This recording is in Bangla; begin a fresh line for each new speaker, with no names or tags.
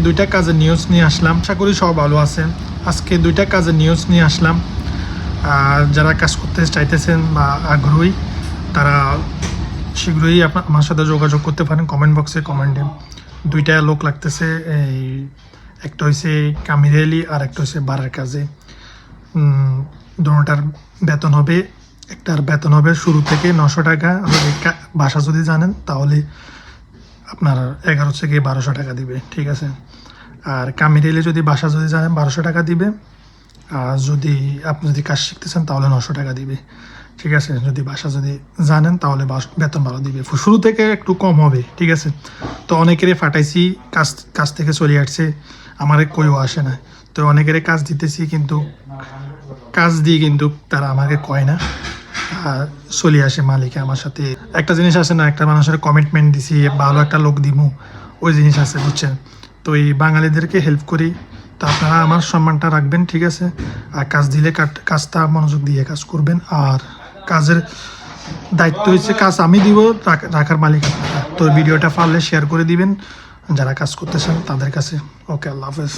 দুইটা কাজের নিউজ নিয়ে আসলাম, আশা করি সব ভালো আছে। আজকে দুইটা কাজের নিউজ নিয়ে আসলাম। আর যারা কাজ করতে চাইতেছেন বা আগ্রহী তারা শীঘ্রই আমার সাথে যোগাযোগ করতে পারেন। কমেন্ট বক্সে কমেন্টে দুইটা লোক লাগতেছে। এই একটা হয়েছে কামিরেলি আর একটা হয়েছে বাড়ার কাজে। দুটার বেতন হবে, একটার বেতন হবে শুরু থেকে 900 টাকা। ভাষা যদি জানেন তাহলে আপনার 11 থেকে 1200 টাকা দিবে, ঠিক আছে। আর কামিরেলি যদি ভাষা যদি জানেন 1200 টাকা দিবে। আর যদি আপনি যদি কাজ শিখতেছেন তাহলে 900 টাকা দিবে, ঠিক আছে। যদি ভাষা যদি জানেন তাহলে বেতন ভালো দিবে, শুরু থেকে একটু কম হবে, ঠিক আছে। তো অনেকেরই ফাটাইছি, কাজ থেকে চলে আসছে, আমার কইও আসে না। তো অনেকেরই কাজ দিতেছি, কিন্তু কাজ দিয়ে কিন্তু তারা আমাকে কয় না, আর চলে আসে মালিকে আমার সাথে। একটা জিনিস আছে না, একটা মানুষের কমিটমেন্ট দিছি, ভালো একটা লোক দিমু, ওই জিনিস আছে, বুঝছেন। তো এই বাঙালিদেরকে হেল্প করি, তো আপনারা আমার সম্মানটা রাখবেন, ঠিক আছে। আর কাজ দিলে কাজটা মনোযোগ দিয়ে কাজ করবেন। আর কাজের দায়িত্ব হচ্ছে, কাজ আমি দিব, রাখার মালিক আপনারা। তো ভিডিওটা পারলে শেয়ার করে দিবেন যারা কাজ করতেছেন তাদের কাছে। ওকে, আল্লাহ হাফেজ।